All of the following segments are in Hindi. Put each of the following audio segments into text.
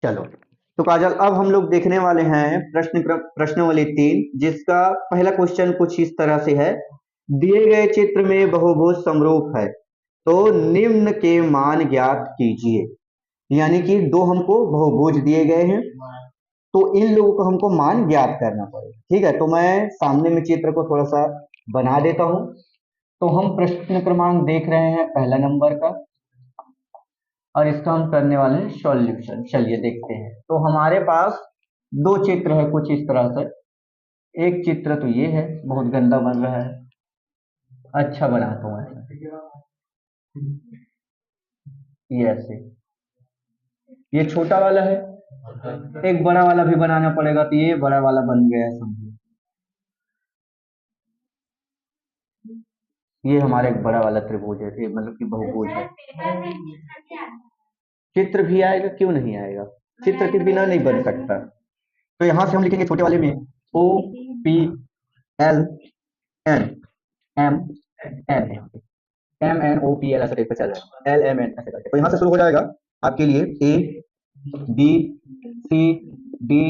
चलो, तो काजल अब हम लोग देखने वाले हैं प्रश्नावली 3, जिसका पहला क्वेश्चन कुछ इस तरह से है। दिए गए चित्र में बहुभुज समरूप है, तो निम्न के मान ज्ञात कीजिए। यानी कि दो हमको बहुभुज दिए गए हैं, तो इन लोगों को हमको मान ज्ञात करना पड़ेगा। ठीक है, तो मैं सामने में चित्र को थोड़ा सा बना देता हूं। तो हम प्रश्न क्रमांक देख रहे हैं पहला नंबर का, और इसका हम करने वाले हैं सॉल्यूशन। चलिए देखते हैं। तो हमारे पास दो चित्र है कुछ इस तरह से। एक चित्र तो ये है, बहुत गंदा बन रहा है, अच्छा बनाता हूँ ऐसा। ये ऐसे, ये छोटा वाला है, एक बड़ा वाला भी बनाना पड़ेगा, तो ये बड़ा वाला बन गया है समझो। ये हमारा एक बड़ा वाला त्रिभुज है, ये मतलब कि बहुभुज है। चित्र भी आएगा, क्यों नहीं आएगा, चित्र के बिना नहीं बन सकता। तो यहां से हम लिखेंगे छोटे वाले में O P L N M N M N O P L ऐसा टाइप का चल रहा है, एल एम एन ऐसे करके। तो यहाँ से शुरू हो जाएगा आपके लिए A B C D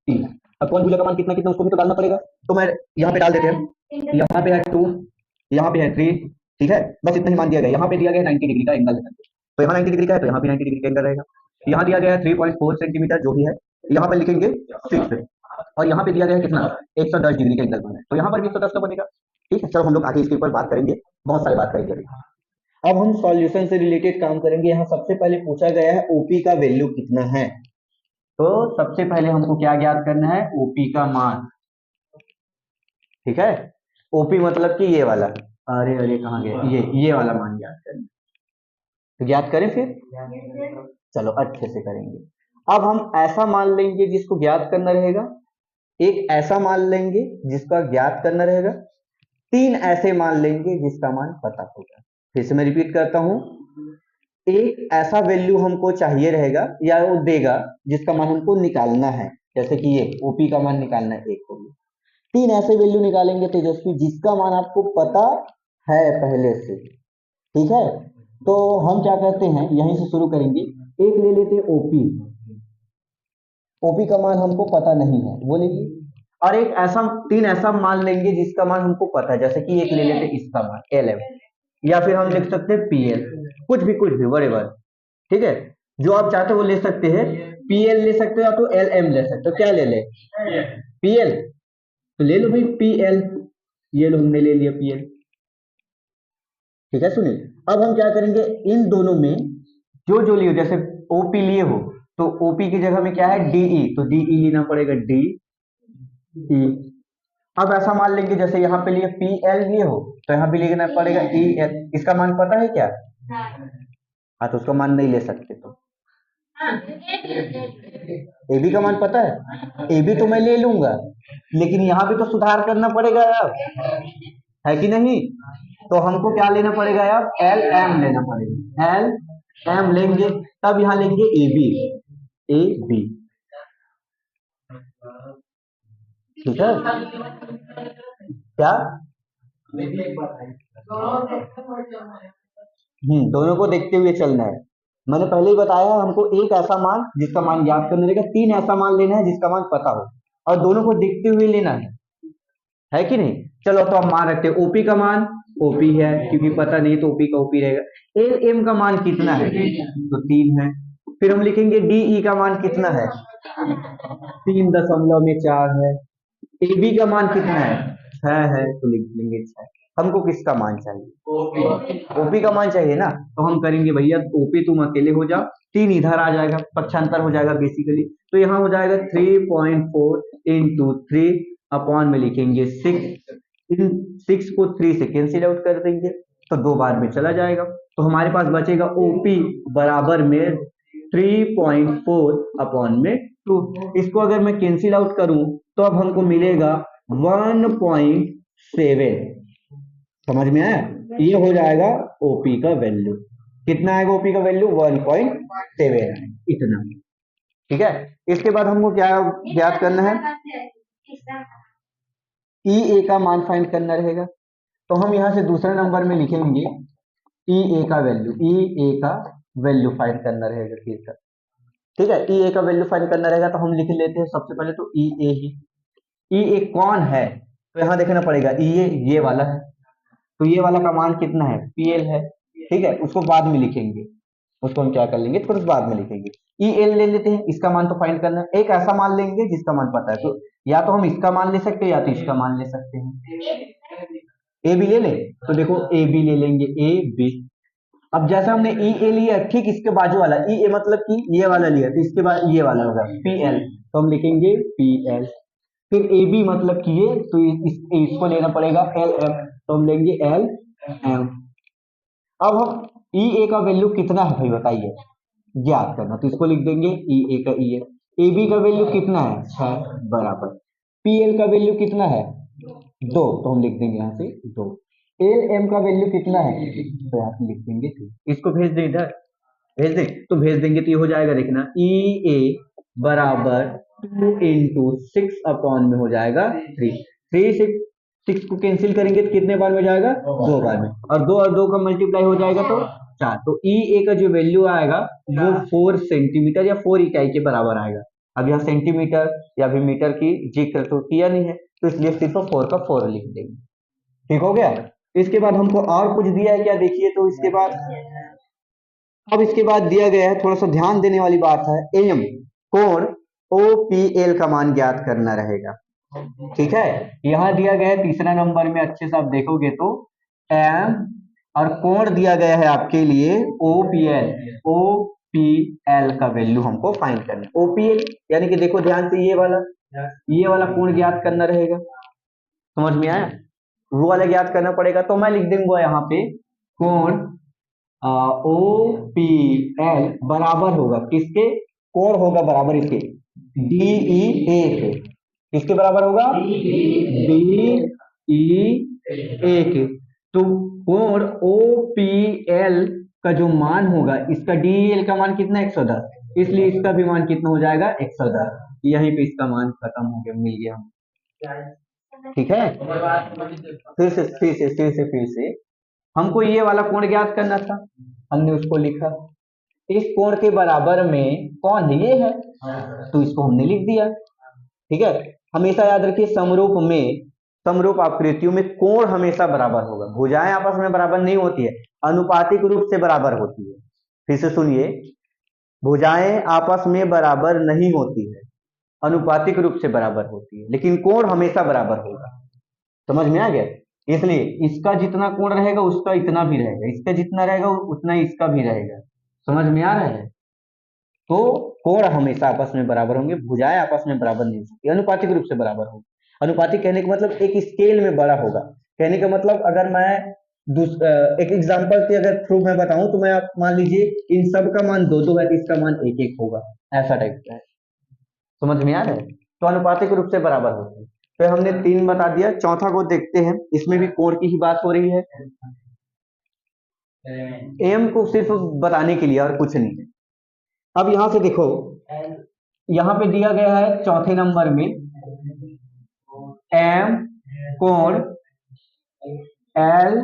T. अब कौन भुजा का मान कितना कितना उसको भी तो डालना पड़ेगा। तो मैं यहाँ पे डाल देते हैं, यहाँ पे है 2, यहाँ पे है 3। ठीक है, बस इतना ही मान दिया गया। यहाँ पे दिया गया है 90 डिग्री का एंगल, तो यहाँ 90 डिग्री का है, तो यहाँ भी 90 डिग्री का एंगल रहेगा। यहाँ दिया गया है 3.4 सेंटीमीटर जो भी है, यहाँ पर लिखेंगे 6। और यहाँ पे दिया गया है कितना, 110 डिग्री का एंगल बना है, तो यहाँ पर भी 110 का बनेगा। ठीक है, चलो हम लोग आगे इसके ऊपर बात करेंगे, बहुत सारी बात करेंगे अभी। अब हम सॉल्यूशन से रिलेटेड काम करेंगे। यहाँ सबसे पहले पूछा गया है ओपी का वैल्यू कितना है। तो सबसे पहले हमको क्या ज्ञात करना है, ओपी का मान। ठीक है, ओपी मतलब कि ये वाला, अरे अरे कहाँ गया, ये वाला मान ज्ञात करना है। तो ज्ञात करें फिर, चलो अच्छे से करेंगे। अब हम ऐसा मान लेंगे जिसको ज्ञात करना रहेगा, एक ऐसा मान लेंगे जिसका ज्ञात करना रहेगा, 3 ऐसे मान लेंगे जिसका मान पता होगा। फिर से मैं रिपीट करता हूं, एक ऐसा वैल्यू हमको चाहिए रहेगा या वो देगा जिसका मान हमको निकालना है, जैसे कि ये ओपी का मान निकालना है, एक हो गया। 3 ऐसे वैल्यू निकालेंगे तेजस्वी जिसका मान आपको पता है पहले से। ठीक है, तो हम क्या करते हैं, यहीं से शुरू करेंगे। एक ले लेते हैं ओपी, ओपी का मान हमको पता नहीं है वो लीजिए। और एक ऐसा 3 ऐसा मान लेंगे जिसका मान हमको पता है, जैसे कि एक ले लेते हैं इसका मान एल एम, या फिर हम लिख सकते हैं पीएल, कुछ भी बड़े। ठीक है, जो आप चाहते हो वो ले सकते हैं, पीएल ले सकते हो या तो एल एम ले सकते हो। क्या ले ले, पीएल, तो ले लो भाई पीएल, ये लो हमने ले लिया पीएल। ठीक है, सुनिए अब हम क्या करेंगे, इन दोनों में जो जो लियो, जैसे ओपी लिए हो तो ओपी की जगह में क्या है डीई, तो डीई लेना पड़ेगा, डी ई। अब ऐसा मान लेंगे जैसे यहाँ पे लिए पी एल लिए हो, तो यहाँ भी लिखना पड़ेगा ई एल। इसका मान पता है क्या, हाँ तो उसका मान नहीं ले सकते। तो ए बी का मान पता है, ए बी तो मैं ले लूंगा, लेकिन यहाँ भी तो सुधार करना पड़ेगा यार, है कि नहीं। तो हमको क्या लेना पड़ेगा यार, एल एम लेना पड़ेगा, एल एम लेंगे, तब यहाँ लेंगे ए बी, ए बी। ठीक है, क्या, दोनों को देखते हुए चलना है। मैंने पहले ही बताया हमको एक ऐसा मान जिसका मान ज्ञात करने रहेगा, 3 ऐसा मान लेना है जिसका मान पता हो, और दोनों को देखते हुए लेना है कि नहीं। चलो तो हम मान रखते हैं ओपी का मान ओपी है, क्योंकि पता नहीं तो ओपी का ओपी रहेगा। एल एम का मान कितना है, तो 3 है। फिर हम लिखेंगे डीई का मान कितना है, 3.4 है। ए बी का मान कितना है, 6 है, तो लिख लेंगे 6। हमको किसका मान चाहिए, ओपी का मान चाहिए ना, तो हम करेंगे भैया ओपी तुम अकेले हो जाओ, 3 इधर आ जाएगा, पक्षांतर हो जाएगा बेसिकली, तो यहाँ हो जाएगा 3.4 इंटू 3 अपॉन में लिखेंगे 6। इन 6 को 3 से कैंसिल आउट कर देंगे, तो 2 बार में चला जाएगा, तो हमारे पास बचेगा ओपी बराबर में 3.4 अपॉन में 2। इसको अगर मैं कैंसिल आउट करूं तो अब हमको मिलेगा 1.7। समझ में आया, ये हो जाएगा ओपी का वैल्यू। कितना आएगा ओपी का वैल्यू, 1.7 इतना। ठीक है, इसके बाद हमको क्या ज्ञात करना है, ई ए का मान फाइंड करना रहेगा। तो हम यहां से दूसरे नंबर में लिखेंगे ई ए का वैल्यू, ई ए का वैल्यू फाइंड करना रहेगा। ठीक है, ई ए का वैल्यू फाइंड करना रहेगा तो हम लिख लेते हैं सबसे पहले तो ई ए ही। ई ए कौन है, तो यहाँ देखना पड़ेगा ई ए ये वाला है, तो ये वाला का मान कितना है, पी एल है। ठीक है, उसको बाद में लिखेंगे, उसको हम क्या कर लेंगे, थोड़ा बाद में लिखेंगे। ई एल ले लेते हैं, इसका मान तो फाइंड करना है। एक ऐसा मान लेंगे जिसका मान पता है, तो या तो हम इसका मान ले सकते हैं या तो इसका मान ले सकते हैं। ए बी ले ले, तो देखो ए बी ले लेंगे, ए बी। अब जैसे हमने ई ए लिया, ठीक इसके बाजू वाला ई ए मतलब कि ये वाला लिया, तो इसके बाद ये वाला होगा पी एल, तो हम लिखेंगे पी एल। फिर ए बी मतलब कि ये, तो इसको लेना पड़ेगा एल एम, तो हम लेंगे एल एम। अब हम ई ए का वैल्यू कितना है भाई बताइए, ज्ञात करना, तो इसको लिख देंगे ई ए का ई ए बी का वैल्यू कितना है 6 बराबर, पी एल का वैल्यू कितना है 2, तो हम लिख देंगे यहाँ से 2। एल एम का वैल्यू कितना है, तो यहाँ पे लिख देंगे 2। इसको भेज दे, इधर भेज दे, तो भेज देंगे तो ये हो जाएगा, देखना ई ए बराबर 2 इंटू 6 अपॉन में हो जाएगा 3। 6 को कैंसिल करेंगे तो कितने बार में जाएगा, 2 बार में, और 2 का मल्टीप्लाई हो जाएगा तो 4। तो ई ए का जो वैल्यू आएगा वो 4 सेंटीमीटर या 4 इकाई के बराबर आएगा। अब यहाँ सेंटीमीटर या फिर मीटर की जिक्र तो किया नहीं है, तो इसलिए सिर्फ 4 का 4 लिख देंगे। ठीक हो गया। इसके बाद हमको और कुछ दिया है क्या, देखिए तो इसके बाद, अब इसके बाद दिया गया है, थोड़ा सा ध्यान देने वाली बात है, एम कोण ओ पी एल का मान ज्ञात करना रहेगा। ठीक है, यहां दिया गया है तीसरा नंबर में, अच्छे से आप देखोगे तो एम और कोण दिया गया है आपके लिए O P L. O P L का वैल्यू हमको फाइंड करना है। ओ पी एल यानी कि देखो ध्यान से, ये वाला कोण ज्ञात करना रहेगा, समझ में आया, वो वाला ज्ञात करना पड़ेगा। तो मैं लिख दूंगा यहाँ पे कोण ओ पी एल बराबर होगा किसके, कोण होगा बराबर इसके डी ई ए के। किसके बराबर होगा, डी ई ए के। तो कोण ओ पी एल का जो मान होगा, इसका डी एल का मान कितना 110, इसलिए इसका भी मान कितना हो जाएगा 110। यहीं पे इसका मान खत्म हो गया, मिल गया हम। ठीक है, फिर से हमको ये वाला कोण ज्ञात करना था, हमने उसको लिखा, इस कोण के बराबर में कौन है, ये है, तो इसको हमने लिख दिया। ठीक है, हमेशा याद रखिए समरूप आकृतियों में कोण हमेशा बराबर होगा, भुजाएं आपस में बराबर नहीं होती है, अनुपातिक रूप से बराबर होती है। फिर से सुनिए, भुजाएं आपस में बराबर नहीं होती है, अनुपातिक रूप से बराबर होती है, लेकिन कोण हमेशा बराबर होगा। समझ में आ गया, इसलिए इसका जितना कोण रहेगा उसका इतना भी रहेगा, इसका जितना रहेगा उतना इसका भी रहेगा। समझ में आ रहा है, तो कोण हमेशा आपस में बराबर होंगे, भुजाएं आपस में बराबर नहीं हो सकती, अनुपातिक रूप से बराबर होगी। अनुपातिक कहने का मतलब एक स्केल में बड़ा होगा, कहने का मतलब अगर मैं एक एग्जांपल के अगर थ्रू में बताऊं तो मैं आप मान लीजिए इन सब का मान 2-2 है तो इसका मान 1-1 होगा, ऐसा टाइप का है। समझ में आ रहा है, तो अनुपातिक रूप से बराबर होते हैं। तो हमने 3 बता दिया, चौथा को देखते हैं, इसमें भी कोण की ही बात हो रही है, एम को सिर्फ बताने के लिए और कुछ नहीं है। अब यहां से देखो, यहां पे दिया गया है चौथे नंबर में एम कोण एल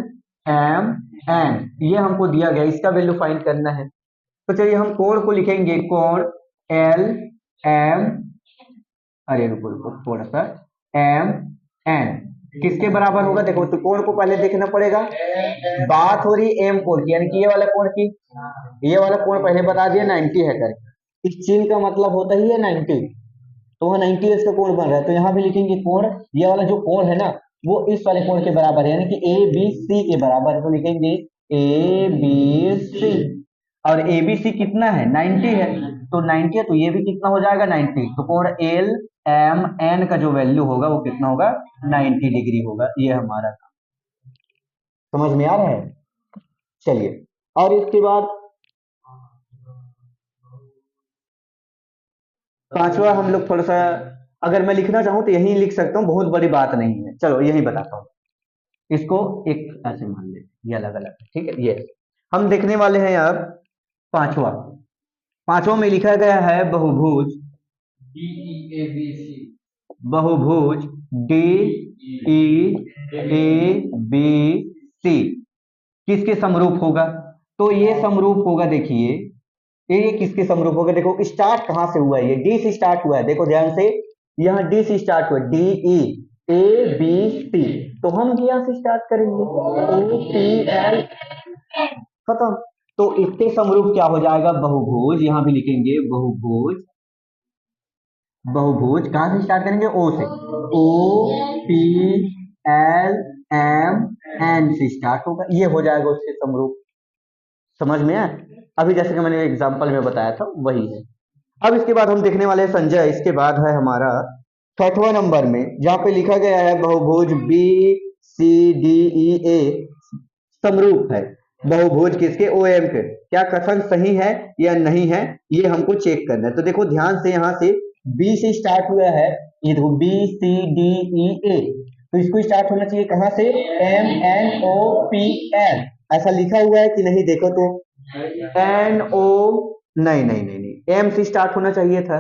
एम एन, ये हमको दिया गया, इसका वैल्यू फाइंड करना है। तो चलिए हम कोण को लिखेंगे, कोण एल एम, अरे रुको थोड़ा सा, एम एन किसके बराबर होगा, देखो तो कोण को पहले देखना पड़ेगा, बात हो रही एम कोण की, यानी कि ये वाला कोण की, ये वाला कोण पहले बता दिया 90 है करके, इस चिन्ह का मतलब होता ही है 90, तो वह 90 इसका कोण बन रहा है, तो यहाँ भी लिखेंगे कोण, ये वाला जो कोण है ना वो इस वाले कोण के बराबर है, यानी कि ए बी सी के बराबर है, तो लिखेंगे ए बी सी, और ए बी सी कितना है 90 है, तो 90 है तो ये भी कितना हो जाएगा 90, तो कोण एल एम एन का जो वैल्यू होगा वो कितना होगा 90 डिग्री होगा, ये हमारा काम। समझ में आ रहा है, चलिए और इसके बाद पांचवा हम लोग थोड़ा सा, अगर मैं लिखना चाहूं तो यही लिख सकता हूं, बहुत बड़ी बात नहीं है, चलो यही बताता हूं। इसको एक ऐसे मान ले, ये अलग अलग, ठीक है, ये हम देखने वाले हैं अब पांचवा में लिखा गया है बहुभुज बहुभुज डी ई ए बी सी किसके समरूप होगा, तो ये समरूप होगा, देखिए ये किसके समरूप होगा? देखो स्टार्ट कहाँ से हुआ है, ये डी से स्टार्ट हुआ है, देखो ध्यान से, यहाँ डी से स्टार्ट हुआ, डी ई ए बी सी, तो हम भी यहाँ से स्टार्ट करेंगे, ओ पी एल, खत्म। तो इसके समरूप क्या हो जाएगा? बहुभुज, यहाँ भी लिखेंगे बहुभुज, बहुभुज कहां से स्टार्ट करेंगे? ओ से, O P L M N से स्टार्ट होगा, ये हो जाएगा उसके समरूप। समझ में आया? अभी जैसे कि मैंने एग्जांपल में बताया था वही है। अब इसके बाद हम देखने वाले हैं संजय, इसके बाद है हमारा 6वां नंबर में, जहां पे लिखा गया है बहुभुज बी सी डी ई ए समरूप है। बहुभुज किसके? ओ एम के। क्या कथन सही है या नहीं है, ये हमको चेक करना है। तो देखो ध्यान से, यहाँ से बी से स्टार्ट हुआ है, ये देखो बी सी डी ई ए, तो इसको स्टार्ट होना चाहिए कहां से? M N O P L, ऐसा लिखा हुआ है कि नहीं? देखो तो एन ओ, नहीं नहीं नहीं नहीं, एम से स्टार्ट होना चाहिए था,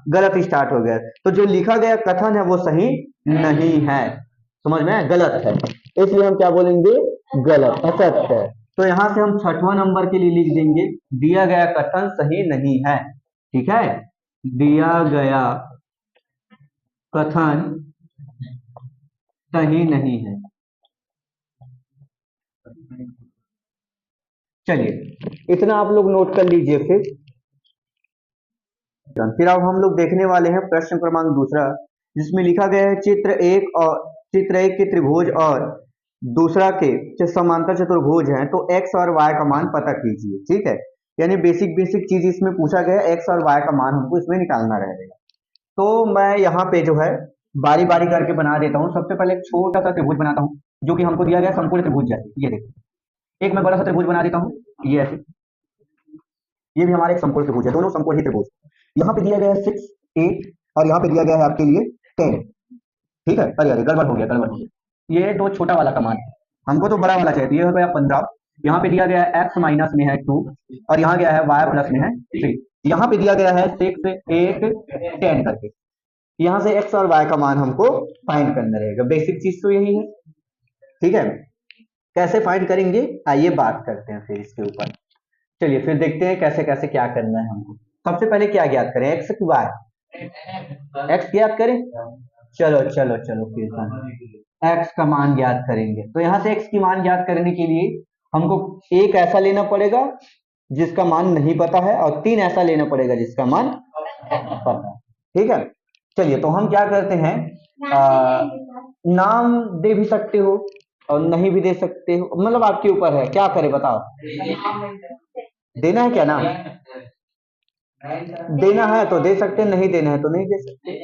गलत स्टार्ट हो गया। तो जो लिखा गया कथन है वो सही नहीं है, समझ में? गलत है, इसलिए हम क्या बोलेंगे? गलत, असत्य है। तो यहां से हम 6वां नंबर के लिए लिख देंगे, दिया गया कथन सही नहीं है। ठीक है, दिया गया कथन सही नहीं है। चलिए इतना आप लोग नोट कर लीजिए। फिर अब हम लोग देखने वाले हैं प्रश्न क्रमांक दूसरा, जिसमें लिखा गया है चित्र एक के त्रिभुज और दूसरा के जो समांतर चतुर्भुज हैं, तो एक्स और वाई का मान पता कीजिए। ठीक है, यानी बेसिक बेसिक चीज इसमें पूछा गया, एक्स और वाई का मान हमको इसमें निकालना रहेगा। तो मैं यहाँ पे जो है बारी बारी करके बना देता हूँ। सबसे पहले एक छोटा सा त्रिभुज बनाता हूँ, जो कि हमको दिया गया समकोण त्रिभुज जैसे, ये देखो। एक मैं बड़ा सा त्रिभुज बना देता हूँ, ये ऐसे, ये भी हमारा एक समकोण त्रिभुज है, दोनों समकोण ही त्रिभुज। यहाँ पे दिया गया है 6 8 और यहाँ पे दिया गया है आपके लिए 10। ठीक है, अरे अरे गड़बड़ हो गया, गड़बड़ हो गया। ये दो छोटा वाला का मान है, हमको तो बड़ा वाला चाहिए। ये हो गया 15, यहाँ पे दिया गया है x माइनस में है 2 और यहाँ गया है y प्लस में है 3। यहाँ पे दिया गया है 6 8 10 करके। यहाँ से x और y का मान हमको फाइंड करना रहेगा। बेसिक चीज तो यही है। ठीक है, कैसे फाइंड करेंगे आइए बात करते हैं फिर इसके ऊपर। चलिए फिर देखते हैं कैसे कैसे क्या करना है हमको। सबसे पहले क्या ज्ञात करें? एक्स की वाई, एक्स ज्ञात करें। चलो चलो चलो फिर एक्स का मान ज्ञात करेंगे। तो यहाँ से एक्स की मान ज्ञात करने के लिए हमको एक ऐसा लेना पड़ेगा जिसका मान नहीं पता है और 3 ऐसा लेना पड़ेगा जिसका मान पता है। ठीक है, चलिए तो हम क्या करते हैं, नाम दे भी सकते हो और नहीं भी दे सकते हो, मतलब आपके ऊपर है, क्या करें बताओ। देना है क्या नाम? देना है तो दे सकते हैं, नहीं देना है तो नहीं दे सकते।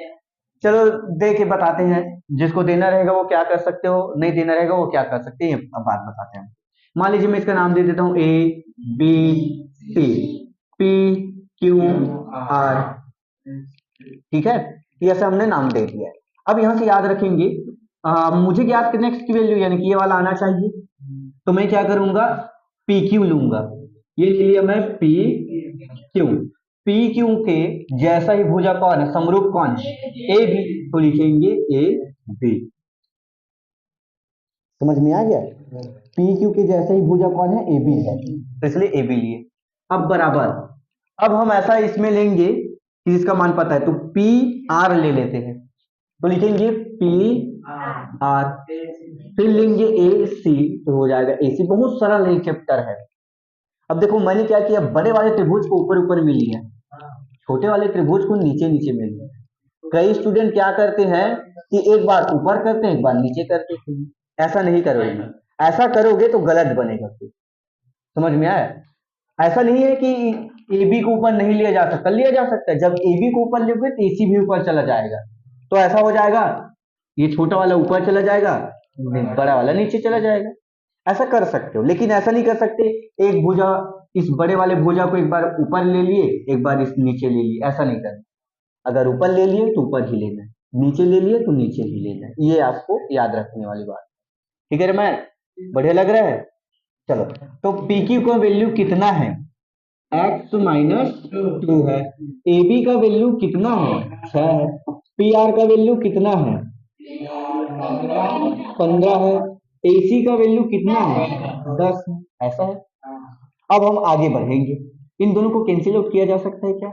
चलो दे के बताते हैं, जिसको देना रहेगा वो क्या कर सकते हो, नहीं देना रहेगा वो क्या कर सकते हैं, अब बात बताते हैं। मान लीजिए मैं इसका नाम दे देता हूँ A B C P Q R. ठीक है, ये ऐसा हमने नाम दे दिया है। अब यहाँ से याद रखेंगे, मुझे ज्ञात करना एक्स की वैल्यू, यानी कि ये वाला आना चाहिए। तो मैं क्या करूंगा, पी क्यू लूंगा। ये ले लिया मैं पी क्यू। पी क्यू के जैसा ही भुजा कौन है, समरूप कौन है? ए बी, तो लिखेंगे ए बी। समझ में आ गया? पी क्यू के जैसे ही भुजा कौन है? ए बी है, तो इसलिए ए बी लिए। अब बराबर, अब हम ऐसा इसमें लेंगे कि जिसका मान पता है, तो पी आर ले लेते हैं, तो लिखेंगे पी आर। फिर लेंगे ए सी, तो हो जाएगा ए सी। बहुत सरल एक चैप्टर है। अब देखो मैंने क्या किया, बड़े वाले त्रिभुज को ऊपर ऊपर में लिया, छोटे वाले त्रिभुज को नीचे नीचे में लिया। कई स्टूडेंट क्या करते हैं कि एक बार ऊपर करते हैं एक बार नीचे करते हैं, ऐसा नहीं करोगे। ऐसा करोगे तो गलत बनेगा फिर। समझ में आया? ऐसा नहीं है कि ए बी को ऊपर नहीं लिया जा सकता, लिया जा सकता है। जब ए बी को ऊपर लोगे तो ए सी भी ऊपर चला जाएगा, तो ऐसा हो जाएगा, ये छोटा वाला ऊपर चला जाएगा, बड़ा वाला नीचे चला जाएगा। ऐसा कर सकते हो, लेकिन ऐसा नहीं कर सकते एक भुजा, इस बड़े वाले भुजा को एक बार ऊपर ले लिए एक बार इस नीचे ले लिए, ऐसा नहीं करना। अगर ऊपर ले लिए तो ऊपर ही लेना है, नीचे ले लिए तो नीचे ही लेना है, ये आपको याद रखने वाली बात। ठीक है मैं, बढ़िया लग रहा है? चलो, तो पी क्यू का वैल्यू कितना है? x माइनस 2 है। ए बी का वैल्यू कितना है? 6 है। पी आर का वैल्यू कितना है? 15 है। AC का वैल्यू कितना है? 10 है। ऐसा है। अब हम आगे बढ़ेंगे, इन दोनों को कैंसिल आउट किया जा सकता है क्या?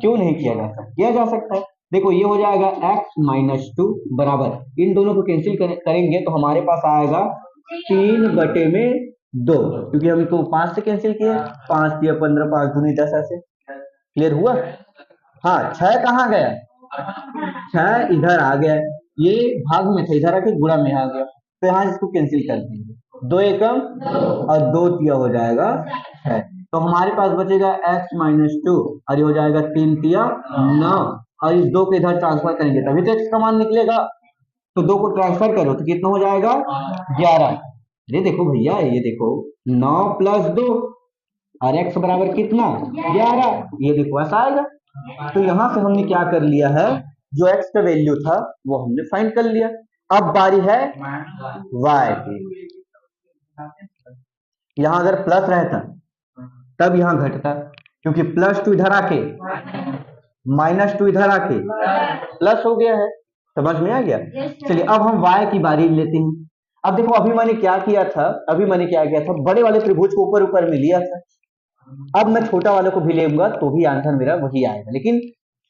क्यों नहीं किया जा सकता? किया जा सकता है। देखो ये हो जाएगा x-2 बराबर, इन दोनों को कैंसिल करेंगे तो हमारे पास आएगा 3/2, क्योंकि हम तो 5 से कैंसिल किए, 5 दिया 15, 5 दूनी 10 ऐसे। क्लियर हुआ? हाँ, 6 कहाँ गया? 6 इधर आ गया, ये भाग में था, इधर आके गुणा में आ गया, तो यहाँ इसको कैंसिल कर देंगे, 2 एकम और 2 तिया हो जाएगा 6। तो हमारे पास बचेगा x-2 और ये हो जाएगा 3 तिया 9, और इस 2 को इधर ट्रांसफर करेंगे तभी तो x का मान निकलेगा। तो 2 को ट्रांसफर करो तो कितना हो जाएगा? 11। ये देखो भैया, ये देखो 9 + 2 और x बराबर कितना? 11। ये देखो ऐसा आएगा। तो यहां से हमने क्या कर लिया है, जो x का वैल्यू था वो हमने फाइंड कर लिया। अब बारी है y की। यहां अगर प्लस रहता तब यहां घटता, क्योंकि +2 इधर आके -2 इधर आके प्लस हो गया है। समझ में आ गया? चलिए अब हम y की बारी लेते हैं। अब देखो अभी मैंने क्या किया था, बड़े वाले त्रिभुज को ऊपर ऊपर में लिया था। अब मैं छोटा वाले को भी लेऊंगा तो भी आंसर मेरा वही आएगा, लेकिन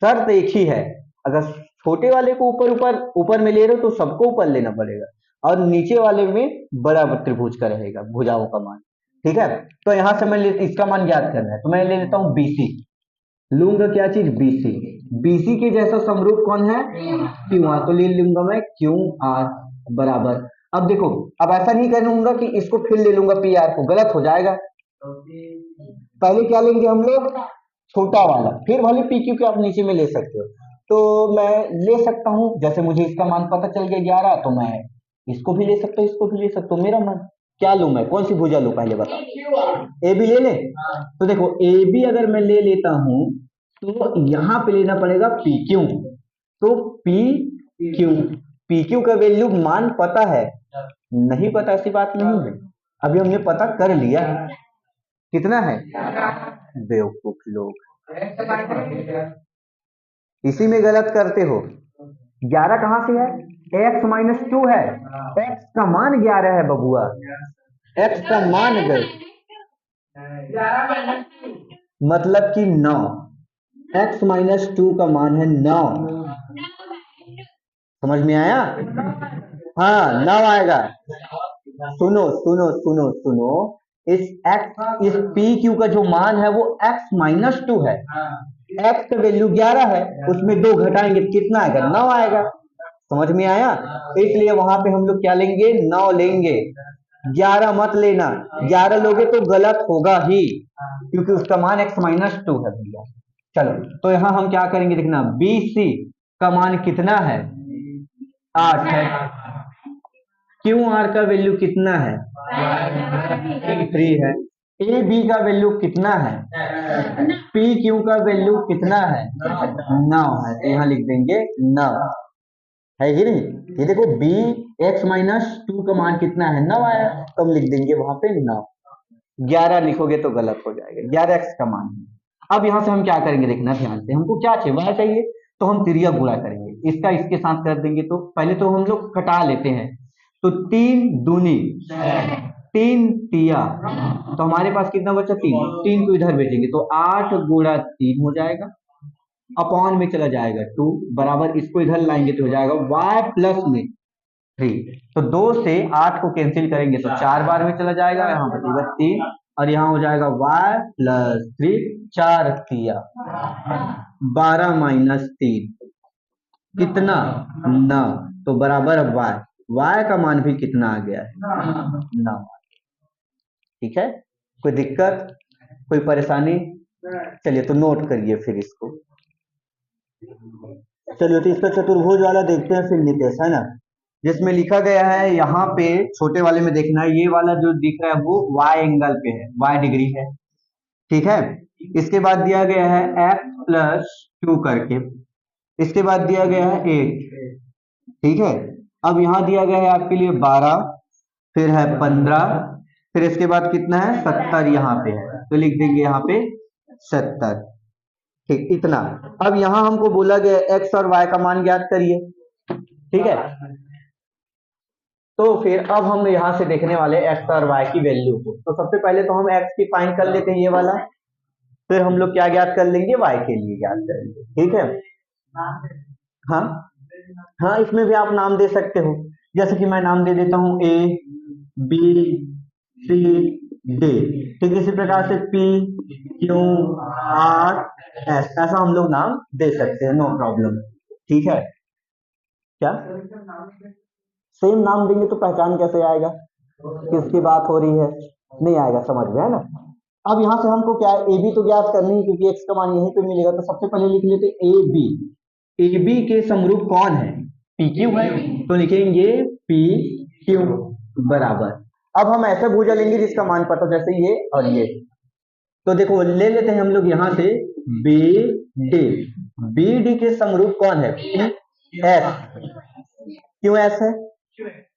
शर्त एक ही है, अगर छोटे वाले को ऊपर में ले रहे हो तो सबको ऊपर लेना पड़ेगा, और नीचे वाले में बड़ा त्रिभुज का रहेगा भुजाओं का मान। ठीक है, तो यहां से मैं इसका मान ज्ञात करना है, तो मैं ले लेता हूं BC। लूंगा क्या चीज? BC। BC के जैसा समरूप कौन है? QR। तो ले लूंगा मैं QR बराबर। अब देखो, अब ऐसा नहीं करूंगा कि इसको फिर ले लूंगा PR को, गलत हो जाएगा। पहले क्या लेंगे हम लोग? छोटा वाला, फिर भले PQ के आप नीचे में ले सकते हो। तो मैं ले सकता हूं, जैसे मुझे इसका मान पता चल गया 11, तो मैं इसको भी ले सकता हूं, इसको भी ले सकता हूं। मेरा मन क्या लूं मैं? कौन सी भुजा लूं पहले बताओ? AB ले ले। तो देखो AB अगर मैं ले लेता हूं तो यहां पे लेना पड़ेगा PQ। तो PQ का वैल्यू मान पता है? नहीं पता, ऐसी बात नहीं है, अभी हमने पता कर लिया। कितना है? बेवकूफ लोग, इसी में गलत करते हो। 11 कहां से है? x-2 है, x का मान 11 है बबुआ, x का मान मतलब कि 9, x-2 का मान है 9। समझ में आया? हाँ 9 आएगा। सुनो सुनो सुनो सुनो, इस PQ का जो मान है वो x-2 है, x का वैल्यू 11 है, उसमें 2 घटाएंगे तो कितना आएगा? 9 आएगा। समझ में आया? इसलिए वहां पे हम लोग क्या लेंगे? 9 लेंगे, 11 मत लेना। 11 लोगे तो गलत होगा ही, क्योंकि उसका मान x-2 है भैया। चलो तो यहाँ हम क्या करेंगे देखना, BC का मान कितना है? 8 है। QR का वैल्यू कितना है? 3 है। AB का वैल्यू कितना है? PQ का वैल्यू कितना है? 9 है। तो यहाँ लिख देंगे 9 है कि नहीं? ये देखो BX-2 का मान कितना है? 9 आया, तो हम लिख देंगे वहां पे 9। 11 लिखोगे तो गलत हो जाएगा, 11x का मान है। अब यहाँ से हम क्या करेंगे देखना ध्यान से, हमको क्या चाहिए? वह चाहिए, तो हम तिर्यक गुणा करेंगे, इसका इसके साथ कर देंगे। तो पहले तो हम लोग कटा लेते हैं, तो 3 दूनी 3 तिया, तो हमारे पास कितना बचा? 3 को इधर भेजेंगे तो 8 गुणा 3 हो जाएगा, अपॉन में चला जाएगा 2 बराबर, इसको इधर लाएंगे तो हो जाएगा y प्लस में 3। तो 2 से 8 को कैंसिल करेंगे तो 4 बार में चला जाएगा, यहाँ बचेगा 3, और यहाँ हो जाएगा y प्लस 3, 4 तिया 12 माइनस 3 कितना? 9। तो बराबर y का मान भी कितना आ गया है? 9। ठीक है, कोई दिक्कत, कोई परेशानी? चलिए तो नोट करिए फिर इसको। चलिए तो इसका चतुर्भुज वाला देखते हैं फिर नितेश, है ना, जिसमें लिखा गया है यहाँ पे छोटे वाले में देखना है, ये वाला जो दिख रहा है वो y एंगल पे है, y डिग्री है। ठीक है, इसके बाद दिया गया है x+2 करके, इसके बाद दिया गया है 8। ठीक है, अब यहाँ दिया गया है आपके लिए 12, फिर है 15, फिर इसके बाद कितना है? 70 यहाँ पे है, तो लिख देंगे यहाँ पे 70। ठीक, इतना। अब यहाँ हमको बोला गया x और y का मान ज्ञात करिए। ठीक है, तो फिर अब हम यहाँ से देखने वाले x और y की वैल्यू को। तो सबसे पहले तो हम x की फाइंड कर लेते हैं, ये वाला फिर हम लोग क्या ज्ञात कर लेंगे, y के लिए ज्ञात करेंगे। ठीक है, हाँ हाँ, इसमें भी आप नाम दे सकते हो, जैसे कि मैं नाम दे देता हूं ए बी सी डी। ठीक है, इसी प्रकार से पी क्यू आर एस, ऐसा हम लोग नाम दे सकते हैं, नो प्रॉब्लम। ठीक है, क्या सेम नाम देंगे तो पहचान कैसे आएगा किसकी बात हो रही है, नहीं आएगा समझ में, है ना। अब यहाँ से हमको क्या है, ए बी तो ज्ञात करनी है क्योंकि एक्स का मान यहीं पे मिलेगा, तो सबसे पहले लिख लेते ए बी। ए बी के समरूप कौन है, पी क्यू है, तो लिखेंगे पी क्यू बराबर। अब हम ऐसा भुजा लेंगे जिसका मान पता, जैसे ये और ये, तो देखो ले लेते हैं हम लोग यहाँ से बी डी। बी डी के समरूप कौन है, एस, क्यों एस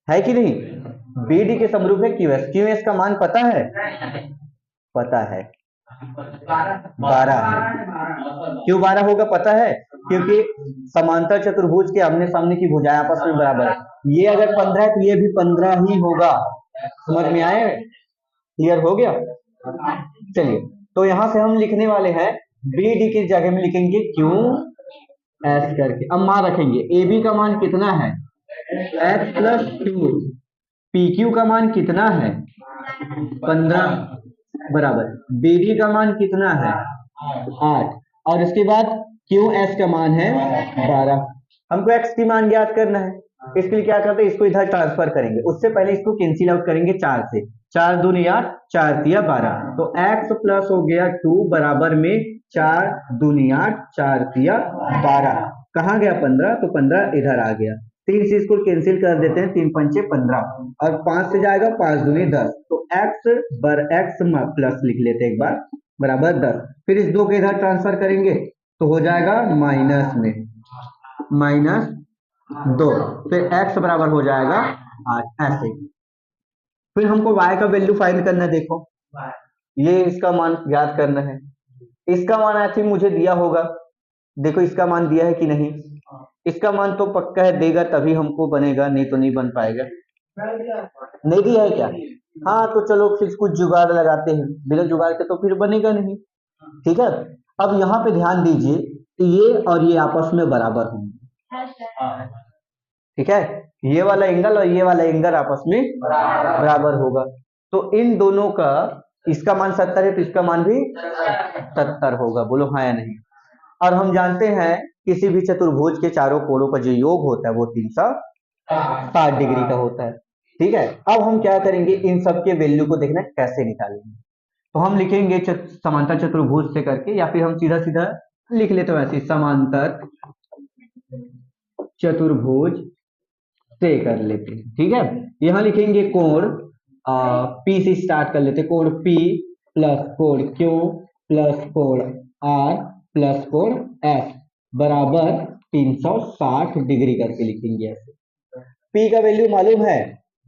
है कि नहीं, बी डी के समरूप है क्यू एस। क्यू एस का मान पता है, पता है 12 है। क्यों 12 होगा पता है, क्योंकि समांतर चतुर्भुज के आमने सामने की भुजाएं आपस में बराबर है। ये अगर 15 है तो ये भी 15 ही होगा, समझ में आए, क्लियर हो गया। चलिए, तो यहां से हम लिखने वाले हैं बी डी की जगह में लिखेंगे क्यू एस करके। अब मान रखेंगे ए बी का मान कितना है, x plus two, P Q का मान कितना है 15 बराबर, बी डी का मान कितना है 8, और इसके बाद क्यू एस का मान है 12। हमको एक्स की मान ज्ञात करना है, इसके लिए क्या करते हैं, इसको इधर ट्रांसफर करेंगे, उससे पहले इसको कैंसिल आउट करेंगे 4 से, 4 दूनी 8, 4 तिया 12, तो x प्लस हो गया 2 बराबर में 4 दूनी 8, 4 तिया 12, कहाँ गया 15, तो 15 इधर आ गया। 3 से इसको कैंसिल कर देते हैं, 3 पंचे 15, और 5 से जाएगा 5 दूनी 10, तो x प्लस लिख लेते हैं एक बार बराबर 10, फिर इस 2 के इधर ट्रांसफर करेंगे तो हो जाएगा माइनस में -2, फिर x बराबर हो जाएगा 8 ऐसे। फिर हमको y का वैल्यू फाइंड करना है, देखो ये इसका मान ज्ञात करना है। इसका मान आई थिंक मुझे दिया होगा, देखो इसका मान दिया है कि नहीं, इसका मान तो पक्का है देगा तभी हमको बनेगा, नहीं तो नहीं बन पाएगा। नहीं दिया है क्या, हाँ तो चलो फिर कुछ जुगाड़ लगाते हैं, बिना जुगाड़ के तो फिर बनेगा नहीं। ठीक है, अब यहाँ पे ध्यान दीजिए, ये और ये आपस में बराबर होंगे। ठीक है, ये वाला एंगल और ये वाला एंगल आपस में बराबर होगा, तो इन दोनों का, इसका मान 70 है तो इसका मान भी 70 होगा, बोलो हाँ या नहीं। और हम जानते हैं किसी भी चतुर्भुज के चारों कोणों का जो योग होता है वो 360 डिग्री का होता है। ठीक है, अब हम क्या करेंगे, इन सब के वैल्यू को देखना कैसे निकालेंगे, तो हम लिखेंगे समांतर चतुर्भुज से करके, या फिर हम सीधा सीधा लिख लेते हैं ऐसे, समांतर चतुर्भुज से कर लेते हैं। ठीक है, यहां लिखेंगे कोण P से स्टार्ट कर लेते हैं, कोण P प्लस कोण Q प्लस कोण R प्लस कोण S बराबर 360 डिग्री करके लिखेंगे ऐसे। P का वैल्यू मालूम है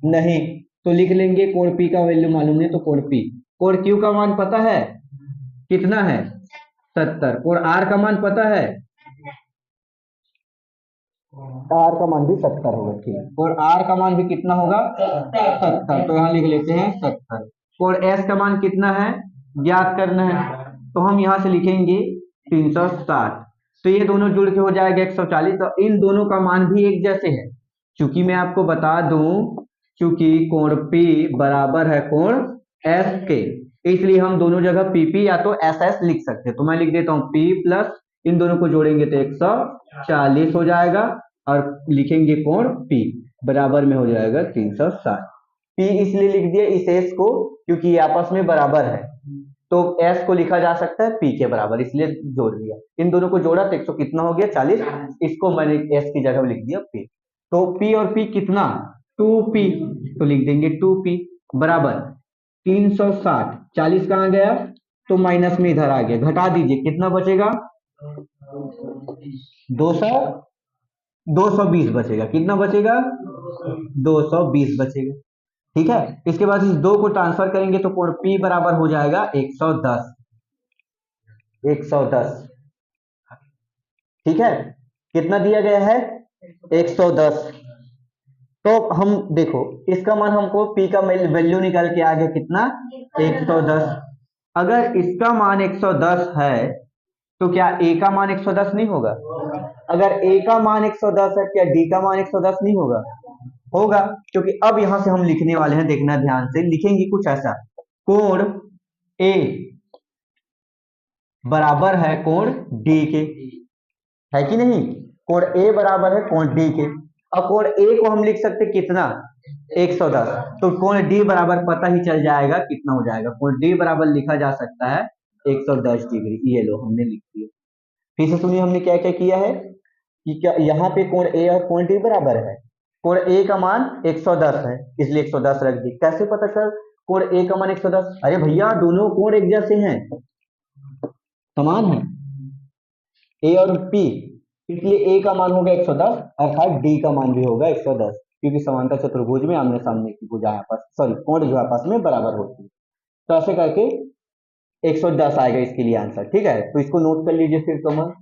नहीं, तो लिख लेंगे कोण P का वैल्यू मालूम नहीं तो कोण P। कोण Q का मान पता है कितना है 70, कोण R का मान पता है, R का मान भी 70 होगा, ठीक, और R का मान भी कितना होगा 70, तो यहाँ लिख लेते हैं 70। और S का मान कितना है ज्ञात करना है, तो हम यहाँ से लिखेंगे 360, तो ये दोनों जुड़ के हो जाएगा 140, तो इन दोनों का मान भी एक जैसे है। चूंकि मैं आपको बता दूं, चूंकि कोण P बराबर है कोण S के, इसलिए हम दोनों जगह PP या तो SS लिख सकते हैं, तो मैं लिख देता हूँ P प्लस इन दोनों को जोड़ेंगे तो 140 हो जाएगा, और लिखेंगे कोण P बराबर में हो जाएगा 360। P इसलिए लिख दिया इस S को क्योंकि ये आपस में बराबर है, तो S को लिखा जा सकता है P के बराबर, इसलिए जोड़ दिया, इन दोनों को जोड़ा तो 100 कितना हो गया 40, इसको मैंने S की जगह लिख दिया P, तो P और P कितना 2P, तो लिख देंगे 2P बराबर 360, 40 कहाँ गया तो माइनस में इधर आ गया, घटा दीजिए कितना बचेगा 220 बचेगा, कितना बचेगा 220 बचेगा। ठीक है, इसके बाद इस 2 को ट्रांसफर करेंगे तो कोण P बराबर हो जाएगा 110। ठीक है, कितना दिया गया है 110, तो हम देखो इसका मान हमको P का वैल्यू निकाल के आ गया कितना 110, अगर इसका मान 110 है तो क्या a का मान 110 नहीं होगा? अगर a का मान 110 है, क्या d का मान 110 नहीं होगा? होगा, क्योंकि अब यहां से हम लिखने वाले हैं, देखना ध्यान से, लिखेंगे कुछ ऐसा, कोण a बराबर है कोण d के, है कि नहीं? कोण a बराबर है कोण d के। अब कोण a को हम लिख सकते कितना? 110। तो कोण d बराबर पता ही चल जाएगा कितना हो जाएगा। कोण d बराबर लिखा जा सकता है 110 डिग्री। ये लो हमने लिख दिया। फिर से सुनिए हमने क्या क्या किया है कि क्या यहाँ पे कोण a और कोण d बराबर है। कोण a का मान 110 है, इसलिए 110 रख दी। कैसे पता चल कोण a का मान 110? अरे भैया दोनों कोण एक जैसे हैं, समान है, a और p, इसलिए a का मान होगा 110 अर्थात d का मान भी होगा 110, क्योंकि समांतर चतुर्भुज में आमने सामने की भुजा आपस सॉरी कोण जो आपस में बराबर होती है। तो ऐसे करके 110 आएगा इसके लिए आंसर। ठीक है, तो इसको नोट कर लीजिए फिर कॉमन।